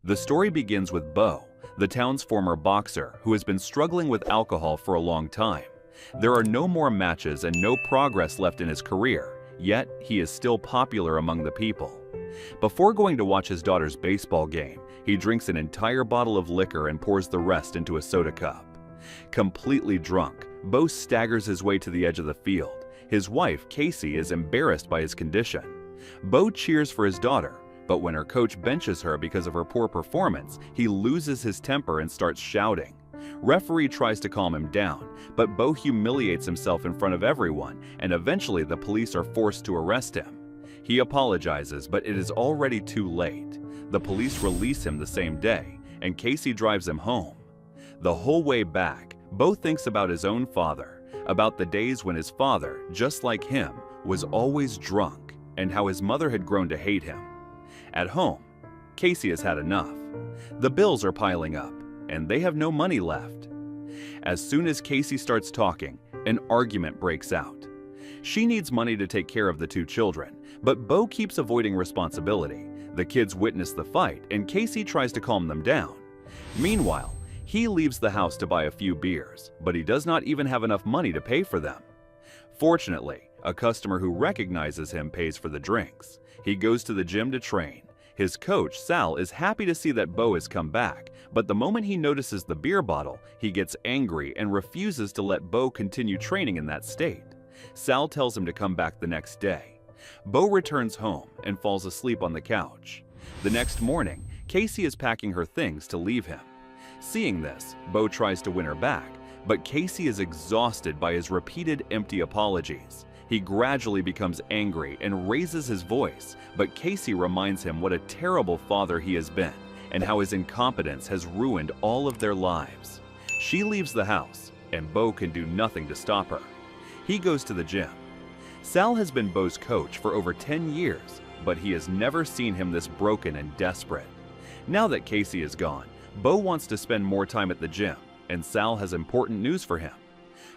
The story begins with Bo, the town's former boxer who has been struggling with alcohol for a long time. There are no more matches and no progress left in his career, yet he is still popular among the people. Before going to watch his daughter's baseball game, he drinks an entire bottle of liquor and pours the rest into a soda cup. Completely drunk, Bo staggers his way to the edge of the field. His wife, Casey, is embarrassed by his condition. Bo cheers for his daughter, but when her coach benches her because of her poor performance, he loses his temper and starts shouting. Referee tries to calm him down, but Bo humiliates himself in front of everyone, and eventually the police are forced to arrest him. He apologizes, but it is already too late. The police release him the same day, and Casey drives him home. The whole way back, Bo thinks about his own father, about the days when his father, just like him, was always drunk, and how his mother had grown to hate him. At home, Casey has had enough. The bills are piling up, and they have no money left. As soon as Casey starts talking, an argument breaks out. She needs money to take care of the two children, but Bo keeps avoiding responsibility. The kids witness the fight, and Casey tries to calm them down. Meanwhile, he leaves the house to buy a few beers, but he does not even have enough money to pay for them. Fortunately, a customer who recognizes him pays for the drinks. He goes to the gym to train. His coach, Sal, is happy to see that Bo has come back, but the moment he notices the beer bottle, he gets angry and refuses to let Bo continue training in that state. Sal tells him to come back the next day. Bo returns home and falls asleep on the couch. The next morning, Casey is packing her things to leave him. Seeing this, Bo tries to win her back, but Casey is exhausted by his repeated empty apologies. He gradually becomes angry and raises his voice, but Casey reminds him what a terrible father he has been and how his incompetence has ruined all of their lives. She leaves the house, and Bo can do nothing to stop her. He goes to the gym. Sal has been Bo's coach for over 10 years, but he has never seen him this broken and desperate. Now that Casey is gone, Bo wants to spend more time at the gym, and Sal has important news for him.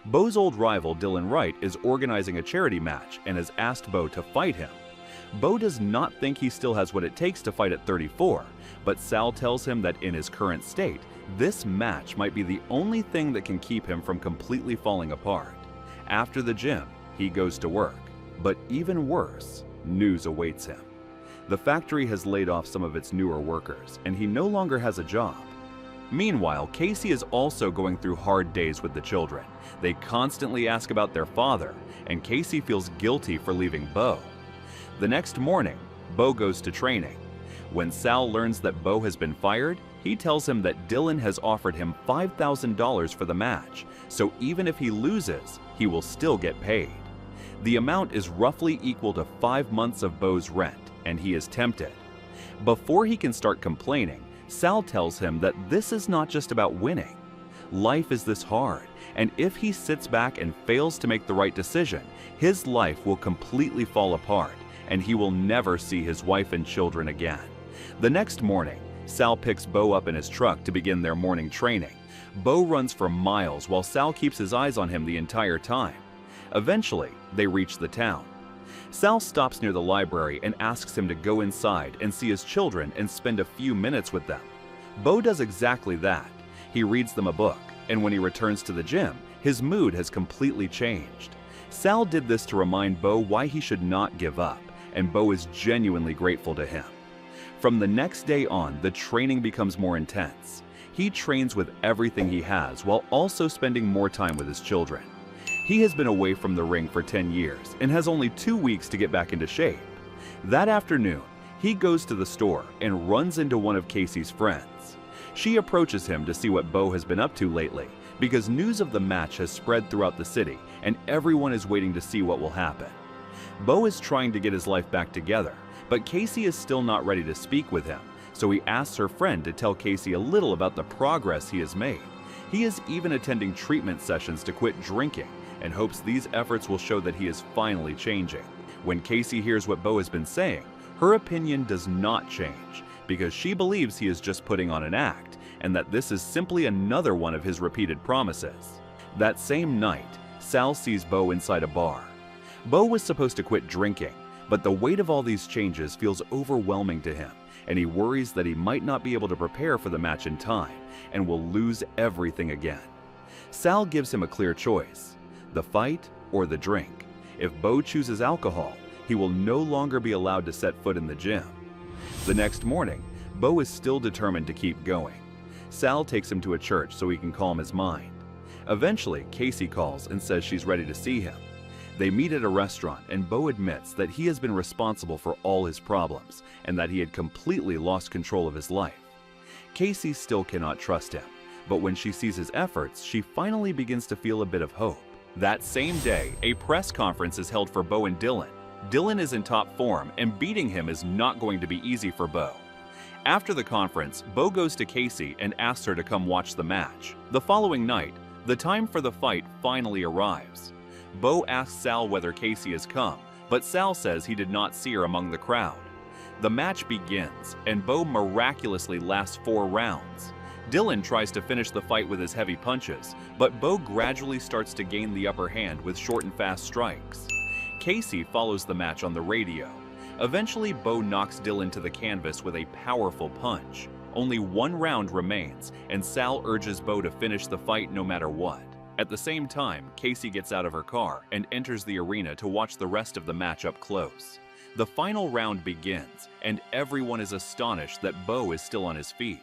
Bo's old rival Dylan Wright is organizing a charity match and has asked Bo to fight him. Bo does not think he still has what it takes to fight at 34, but Sal tells him that in his current state, this match might be the only thing that can keep him from completely falling apart. After the gym, he goes to work, but even worse, news awaits him. The factory has laid off some of its newer workers, and he no longer has a job. Meanwhile, Casey is also going through hard days with the children. They constantly ask about their father, and Casey feels guilty for leaving Bo. The next morning, Bo goes to training. When Sal learns that Bo has been fired, he tells him that Dylan has offered him $5,000 for the match, so even if he loses, he will still get paid. The amount is roughly equal to 5 months of Bo's rent, and he is tempted. Before he can start complaining, Sal tells him that this is not just about winning. Life is this hard, and if he sits back and fails to make the right decision, his life will completely fall apart, and he will never see his wife and children again. The next morning, Sal picks Bo up in his truck to begin their morning training. Bo runs for miles while Sal keeps his eyes on him the entire time. Eventually, they reach the town. Sal stops near the library and asks him to go inside and see his children and spend a few minutes with them. Bo does exactly that. He reads them a book, and when he returns to the gym, his mood has completely changed. Sal did this to remind Bo why he should not give up, and Bo is genuinely grateful to him. From the next day on, the training becomes more intense. He trains with everything he has while also spending more time with his children. He has been away from the ring for 10 years and has only 2 weeks to get back into shape. That afternoon, he goes to the store and runs into one of Casey's friends. She approaches him to see what Bo has been up to lately, because news of the match has spread throughout the city and everyone is waiting to see what will happen. Bo is trying to get his life back together, but Casey is still not ready to speak with him, so he asks her friend to tell Casey a little about the progress he has made. He is even attending treatment sessions to quit drinking, and hopes these efforts will show that he is finally changing. When Casey hears what Bo has been saying, her opinion does not change, because she believes he is just putting on an act, and that this is simply another one of his repeated promises. That same night, Sal sees Bo inside a bar. Bo was supposed to quit drinking, but the weight of all these changes feels overwhelming to him, and he worries that he might not be able to prepare for the match in time and will lose everything again. Sal gives him a clear choice: the fight or the drink. If Bo chooses alcohol, he will no longer be allowed to set foot in the gym. The next morning, Bo is still determined to keep going. Sal takes him to a church so he can calm his mind. Eventually, Casey calls and says she's ready to see him. They meet at a restaurant, and Bo admits that he has been responsible for all his problems and that he had completely lost control of his life. Casey still cannot trust him, but when she sees his efforts, she finally begins to feel a bit of hope. That same day, a press conference is held for Bo and Dylan. Dylan is in top form, and beating him is not going to be easy for Bo. After the conference, Bo goes to Casey and asks her to come watch the match. The following night, the time for the fight finally arrives. Bo asks Sal whether Casey has come, but Sal says he did not see her among the crowd. The match begins, and Bo miraculously lasts 4 rounds. Dylan tries to finish the fight with his heavy punches, but Bo gradually starts to gain the upper hand with short and fast strikes. Casey follows the match on the radio. Eventually, Bo knocks Dylan to the canvas with a powerful punch. Only 1 round remains, and Sal urges Bo to finish the fight no matter what. At the same time, Casey gets out of her car and enters the arena to watch the rest of the match up close. The final round begins, and everyone is astonished that Bo is still on his feet.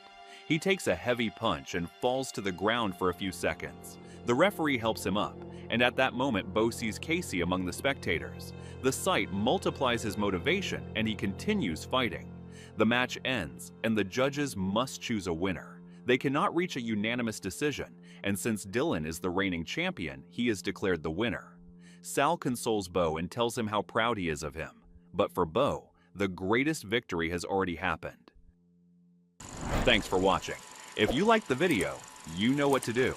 He takes a heavy punch and falls to the ground for a few seconds. The referee helps him up, and at that moment Bo sees Casey among the spectators. The sight multiplies his motivation, and he continues fighting. The match ends, and the judges must choose a winner. They cannot reach a unanimous decision, and since Dylan is the reigning champion, he is declared the winner. Sal consoles Bo and tells him how proud he is of him. But for Bo, the greatest victory has already happened. Thanks for watching. If you liked the video, you know what to do.